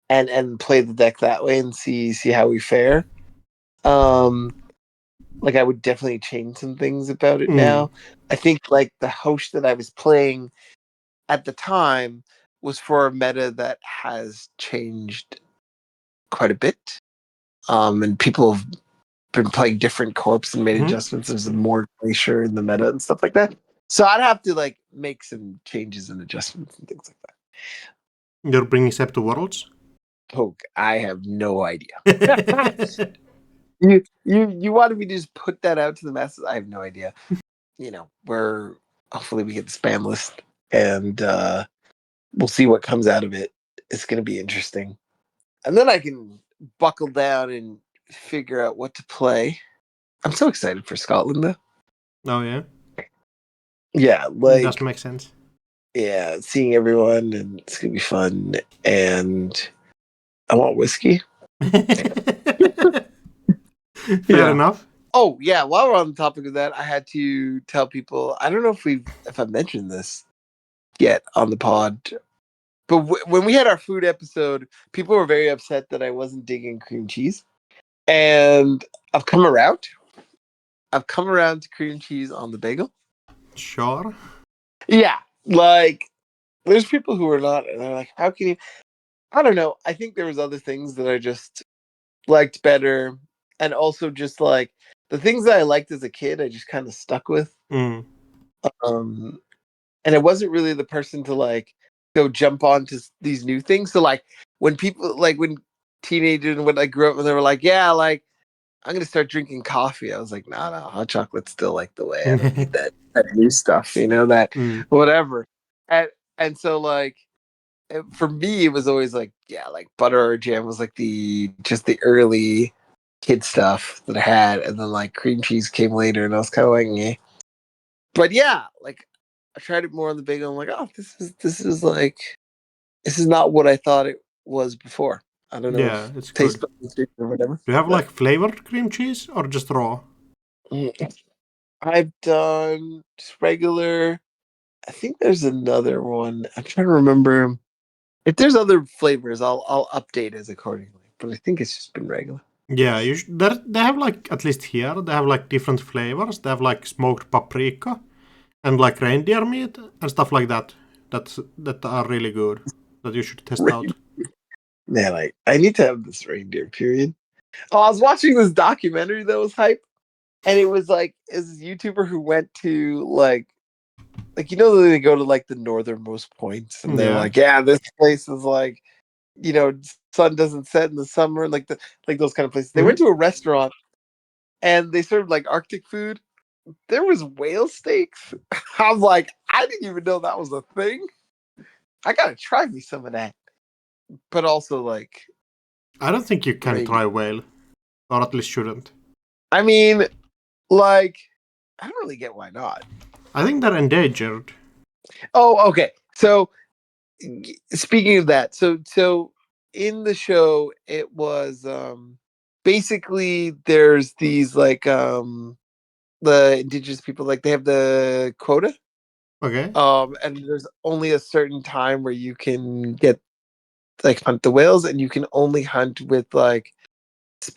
and play the deck that way and see how we fare. Like I would definitely change some things about it now. I think like the Hosh that I was playing at the time was for a meta that has changed quite a bit. And people have been playing different corps and made adjustments. There's more glacier in the meta and stuff like that. So I'd have to like make some changes and adjustments and things like that. You're bringing Sep to Worlds? Oh, I have no idea. you wanted me to just put that out to the masses? I have no idea. Hopefully we get the spam list and we'll see what comes out of it. It's going to be interesting. And then I can buckle down and figure out what to play. I'm so excited for Scotland, though. Oh, yeah? Yeah, It does make sense. Yeah, seeing everyone, and it's going to be fun. And I want whiskey. Fair enough. Oh, yeah, while we're on the topic of that, I had to tell people, I don't know if I've mentioned this yet on the pod, but when we had our food episode, people were very upset that I wasn't digging cream cheese. And I've come around. I've come around to cream cheese on the bagel. Sure. Yeah, like there's people who are not, and they're like, how can you? I don't know. I think there was other things that I just liked better, and also just like the things that I liked as a kid, I just kind of stuck with. And it wasn't really the person to like go jump onto these new things. So like when people like when teenagers and when I grew up, and they were like, yeah, like I'm gonna start drinking coffee. I was like, no, hot chocolate's still like the way. I don't need that new stuff, that whatever. And so like for me, it was always like, yeah, like butter or jam was like the early kid stuff that I had, and then like cream cheese came later, and I was kind of like, yeah. But yeah, like I tried it more on the bagel. I'm like, oh, this is not what I thought it was before. I don't know. Yeah, if it's taste good. or whatever. Do you have like flavored cream cheese or just raw? I've done just regular. I think there's another one. I'm trying to remember. If there's other flavors, I'll update as accordingly. But I think it's just been regular. Yeah, they have like, at least here, they have like different flavors. They have like smoked paprika and like reindeer meat and stuff like that. That are really good. That you should test out. Man, I need to have this reindeer period. Oh, I was watching this documentary that was hype, and it was like is this YouTuber who went to like they go to like the northernmost points, and they're like, yeah, this place is like, sun doesn't set in the summer, like those kind of places. They went to a restaurant, and they served like Arctic food. There was whale steaks. I'm like, I didn't even know that was a thing. I gotta try me some of that. But also, like, I don't think you can try whale, or at least shouldn't. I mean, like, I don't really get why not. I think they're endangered. Oh, okay. So, speaking of that, so in the show, it was basically there's these like the indigenous people, like they have the quota. Okay. And there's only a certain time where you can get like hunt the whales, and you can only hunt with like these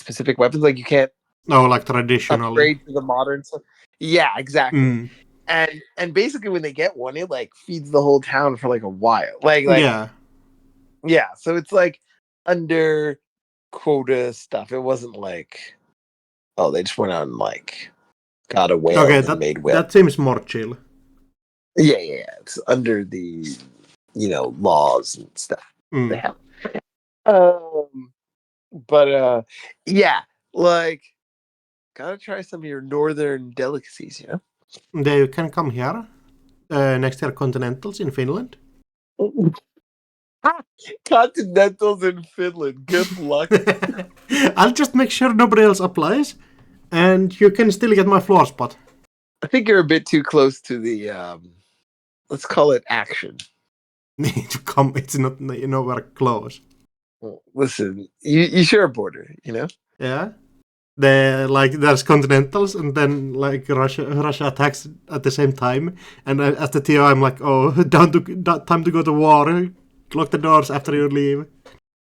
specific weapons. Like you can't like traditional upgrade to the modern stuff. Yeah, exactly. And basically when they get one, it like feeds the whole town for like a while. Like yeah. So it's like under quota stuff. It wasn't like, oh, they just went out and like got a whale and made whale. That seems more chill. Yeah. It's under the laws and stuff they have. But yeah, like gotta try some of your northern delicacies, They can come here next year, Continentals in Finland. Continentals in Finland. Good luck. I'll just make sure nobody else applies, and you can still get my floor spot. I think you're a bit too close to the let's call it action. To come, it's not nowhere close. Well, listen, you share a border, Yeah. There's continentals, and then like Russia attacks at the same time, and as the TO I'm like, oh, time to go to war. Lock the doors after you leave.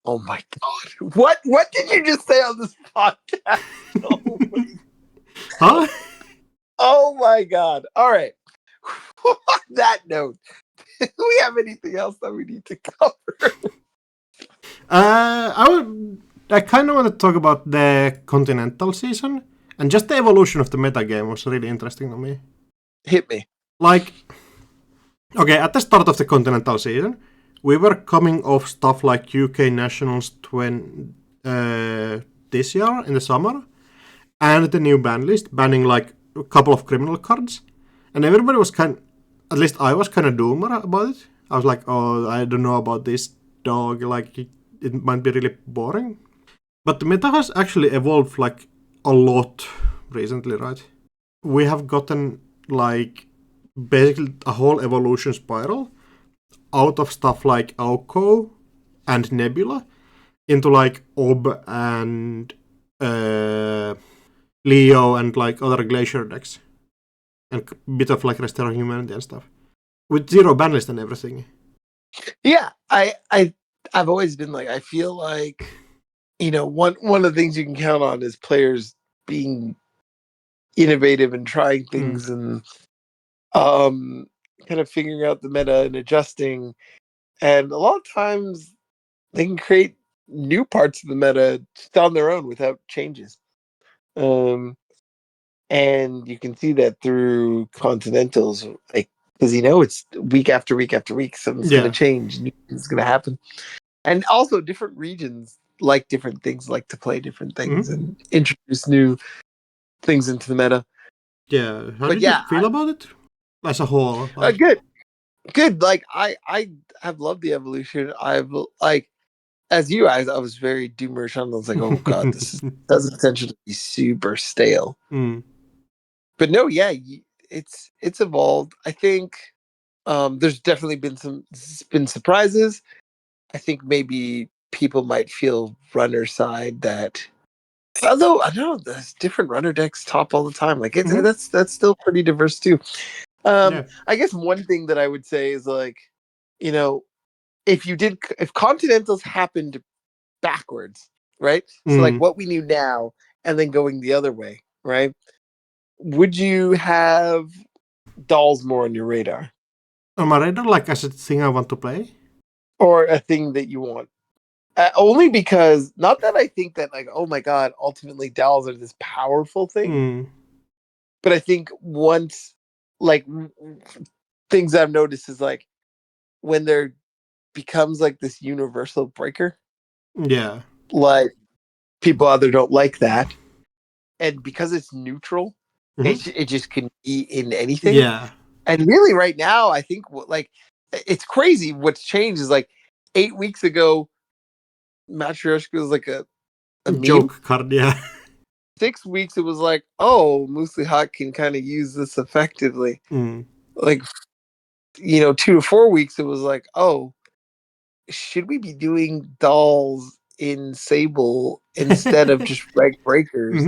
Oh my god! What did you just say on this podcast? Huh? Oh my god! All right. On that note, do we have anything else that we need to cover? I kind of want to talk about the Continental season, and just the evolution of the metagame was really interesting to me. Hit me. Like, okay, at the start of the Continental season, we were coming off stuff like UK Nationals this year in the summer, and the new banlist banning like a couple of criminal cards, and everybody was at least I was kind of doomer about it. I was like, oh, I don't know about this dog, like it might be really boring. But the meta has actually evolved like a lot recently, right? We have gotten like basically a whole evolution spiral out of stuff like Aoko and Nebula into like Ob and Leo and like other Glacier decks. And a bit of like Restore Humanity and stuff. With zero banlist and everything. Yeah, I've always been like, I feel like, one of the things you can count on is players being innovative and trying things and kind of figuring out the meta and adjusting. And a lot of times they can create new parts of the meta just on their own without changes. And you can see that through Continentals, like, because it's week after week after week, something's going to change, new things going to happen. And also different regions like different things, like to play different things and introduce new things into the meta. Yeah, how did you feel about it as a whole? Like, good. Like I have loved the evolution. I've like, as you, I was very doomerish on. I was like, oh god, this has the potential to be super stale. But no, yeah, it's evolved. I think there's definitely been surprises. I think maybe people might feel runner side that, although I don't know, there's different runner decks top all the time. Like that's still pretty diverse too. I guess one thing that I would say is like, if Continentals happened backwards, right? So like what we knew now and then going the other way, right? Would you have dolls more on your radar? On my radar, like as a thing I want to play? Or a thing that you want? Only because, not that I think that like, oh my god, ultimately dolls are this powerful thing. But I think once, like, things I've noticed is like, when there becomes like this universal breaker. Yeah. Like, people either don't like that, and because it's neutral, it just can be in anything. Yeah. And really, right now, I think like it's crazy. What's changed is like 8 weeks ago, Matryoshka was like a joke meme card. Yeah. 6 weeks, it was like, oh, Moosely Hawk can kind of use this effectively. Like, 2 to 4 weeks, it was like, oh, should we be doing dolls in Sable instead of just reg breakers?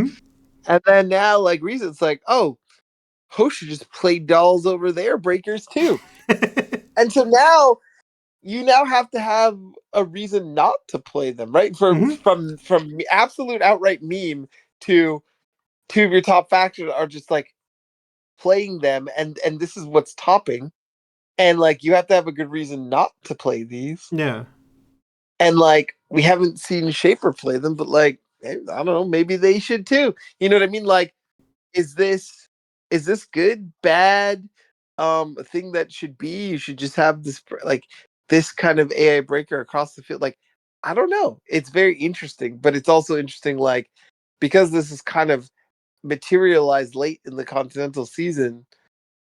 And then now, like, recently, it's like, oh, Ho should just play dolls over their breakers too. And so now you have to have a reason not to play them, right? From absolute outright meme to two of your top factions are just like playing them, and this is what's topping, and like you have to have a good reason not to play these. Yeah. And like we haven't seen Shaper play them, but like I don't know, maybe they should too. You know what I mean? Like, is this good, bad, a thing that should be? You should just have this like this kind of AI breaker across the field. Like, I don't know. It's very interesting, but it's also interesting, like, because this is kind of materialized late in the Continental season.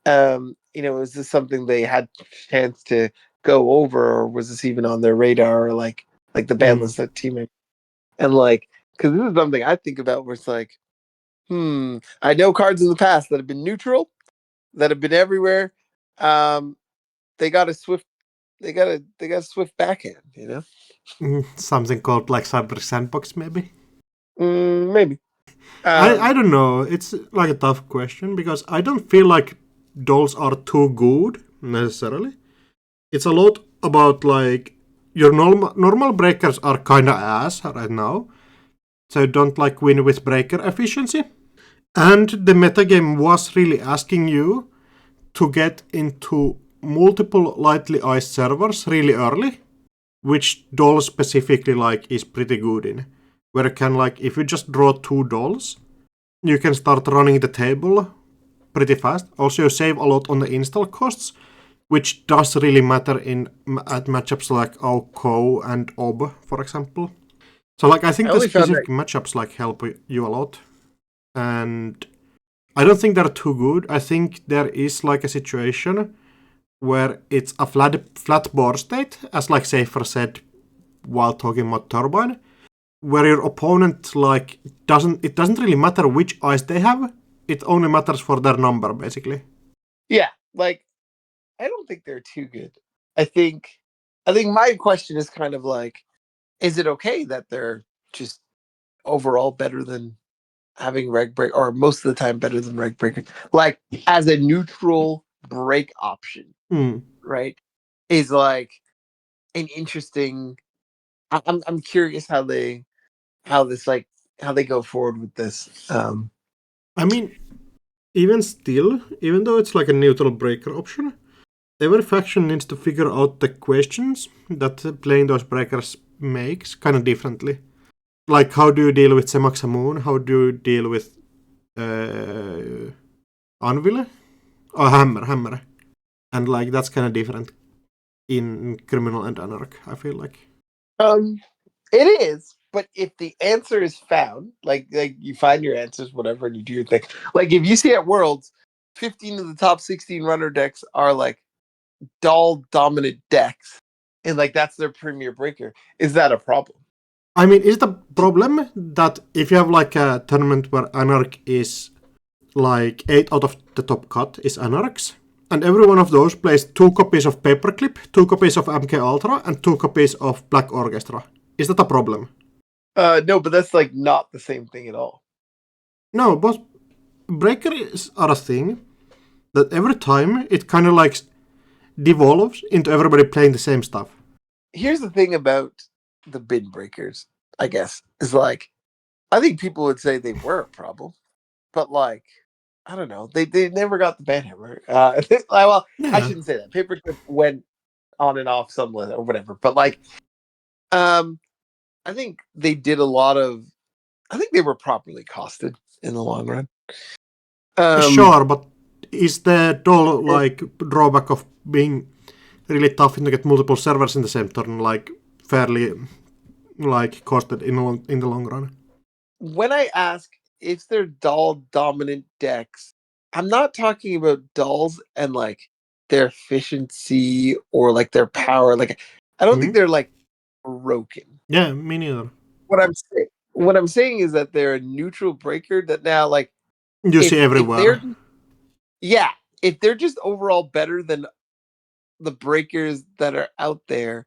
Is this something they had chance to go over, or was this even on their radar, or like the banlist that teammate? And like, because this is something I think about where it's like, I know cards in the past that have been neutral, that have been everywhere. They got a swift backhand, you know? Something called like Cyber Sandbox, maybe? Maybe. I don't know. It's like a tough question because I don't feel like dolls are too good necessarily. It's a lot about like your normal breakers are kind of ass right now, so don't like win with breaker efficiency. And the metagame was really asking you to get into multiple lightly iced servers really early, which doll specifically like is pretty good in. Where you can like if you just draw 2 dolls, you can start running the table pretty fast. Also, you save a lot on the install costs, which does really matter at matchups like OCO and OB, for example. So, like, I think the specific matchups like help you a lot, and I don't think they're too good. I think there is like a situation where it's a flat board state, as like Safer said while talking about Turbine, where your opponent like doesn't really matter which ice they have. It only matters for their number, basically. Yeah, like I don't think they're too good. I think my question is kind of like, is it okay that they're just overall better than having reg break, or most of the time better than reg breaker, like as a neutral break option, right? Is like an interesting. I'm curious how they go forward with this. I mean, even though it's like a neutral breaker option, every faction needs to figure out the questions that playing those breakers makes kind of differently. Like, how do you deal with Semaxamoon? How do you deal with Anvil? Or Hammer. And like, that's kind of different in Criminal and Anarch, I feel like. It is, but if the answer is found, like you find your answers, whatever, and you do your thing. Like if you see at Worlds, 15 of the top 16 runner decks are like doll dominant decks, and like that's their premier breaker. Is that a problem? I mean, is the problem that if you have like a tournament where Anarch is like 8 out of the top cut is Anarchs, and every one of those plays 2 copies of Paperclip, 2 copies of MK Ultra, and 2 copies of Black Orchestra? Is that a problem? No, but that's like not the same thing at all. No, but breakers are a thing that every time it kind of like devolves into everybody playing the same stuff. Here's the thing about the bin breakers, I guess, is like, I think people would say they were a problem, but like, I don't know, they never got the banhammer. Well, yeah. I shouldn't say that. Paperclip went on and off some or whatever, but like, I think they did a lot of. I think they were properly costed in the long run. Sure, but is the doll like drawback of being really tough to get multiple servers in the same turn like fairly like costed in the long run? When I ask if they're doll dominant decks, I'm not talking about dolls and like their efficiency or like their power. Like I don't think they're like broken. Yeah, me neither. What I'm saying is that they're a neutral breaker that now like you see everywhere. If they're just overall better than the breakers that are out there,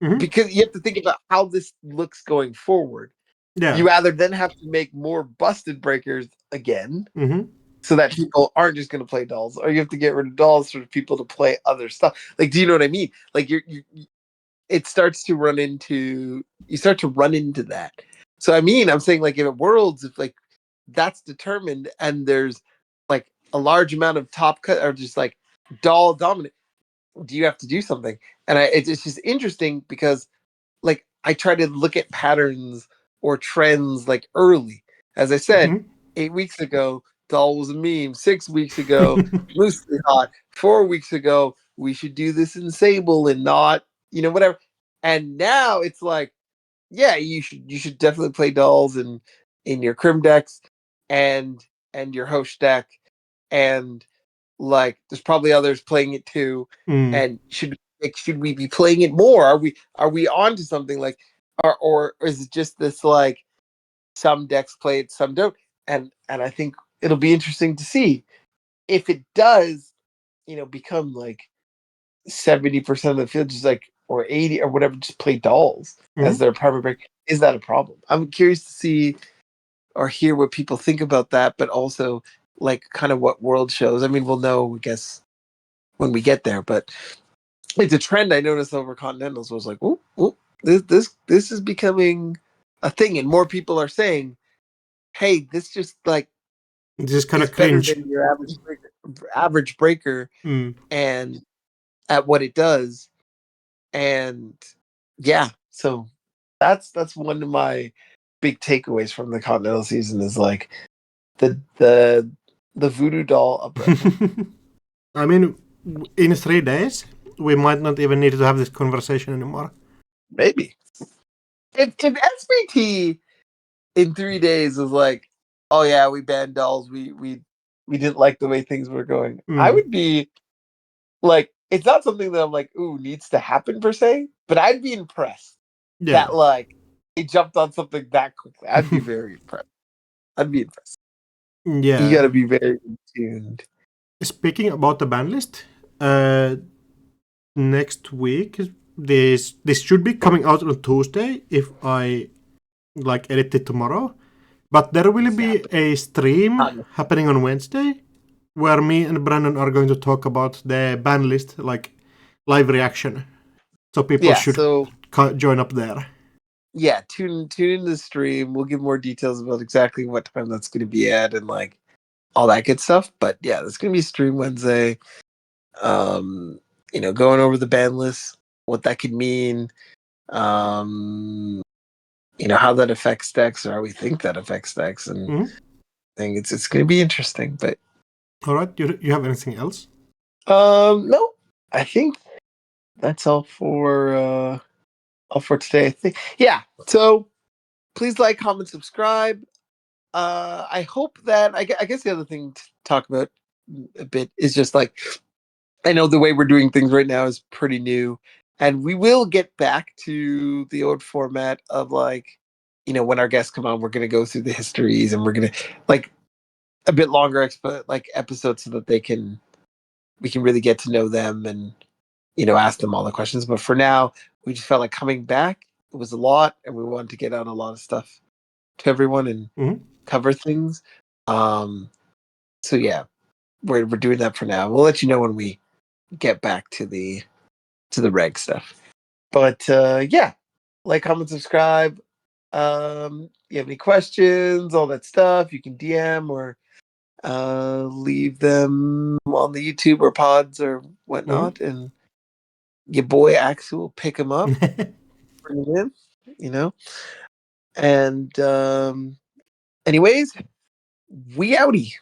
because you have to think about how this looks going forward. Yeah. You either then have to make more busted breakers again, so that people aren't just going to play dolls, or you have to get rid of dolls for people to play other stuff. Like, do you know what I mean? Like, it starts to run into that. So I mean, I'm saying like in Worlds, if like that's determined and there's like a large amount of top cut or just like doll dominant, do you have to do something? And it's just interesting because like I try to look at patterns or trends like early. As I said, 8 weeks ago, doll was a meme. 6 weeks ago, loosely hot. 4 weeks ago, we should do this in Sable and not, whatever. And now it's like, yeah, you should definitely play dolls in your crim decks and your host deck, and like there's probably others playing it too, and should Like, should we be playing it more? Are we on to something like, or is it just this like some decks play it, some don't? And I think it'll be interesting to see if it does, become like 70% of the field, just like, or 80 or whatever, just play dolls as their primary break. Is that a problem? I'm curious to see or hear what people think about that, but also like kind of what world shows. I mean, we'll know, I guess, when we get there, but it's a trend I noticed over Continentals was like, oh, this is becoming a thing, and more people are saying, hey, this just like this is kind is of better cringe. than your average breaker, and at what it does. And yeah, so that's one of my big takeaways from the Continental season is like the voodoo doll uprising. I mean, in 3 days, we might not even need to have this conversation anymore. Maybe if SBT in 3 days was like, oh yeah, we banned dolls, we didn't like the way things were going, I would be like, it's not something that I'm like, ooh, needs to happen per se, but I'd be impressed that like they jumped on something that quickly. I'd be very impressed. I'd be impressed. Yeah. You gotta be very tuned. Speaking about the ban list, next week this should be coming out on Tuesday if I like edit it tomorrow. But there will be a stream happening on Wednesday where me and Brandon are going to talk about the ban list, like live reaction. So people should join up there. Yeah, tune into the stream. We'll give more details about exactly what time that's going to be at and like all that good stuff. But yeah, there's going to be stream Wednesday. Going over the ban list, what that could mean. How that affects decks, or how we think that affects decks, and I think it's going to be interesting. But all right, you have anything else? No, I think that's all for today. I think, yeah. So please like, comment, subscribe. I hope that I guess the other thing to talk about a bit is just like, I know the way we're doing things right now is pretty new, and we will get back to the old format of like, when our guests come on, we're going to go through the histories and we're going to like a bit longer episodes so that we can really get to know them and, ask them all the questions. But for now, we just felt like coming back. It was a lot, and we wanted to get out a lot of stuff to everyone and cover things. So yeah, we're doing that for now. We'll let you know when we get back to the reg stuff. But yeah, like, comment, subscribe. You have any questions, all that stuff, you can DM or leave them on the YouTube or pods or whatnot, and your boy Axel will pick them up, bring them in, And anyways, we outie.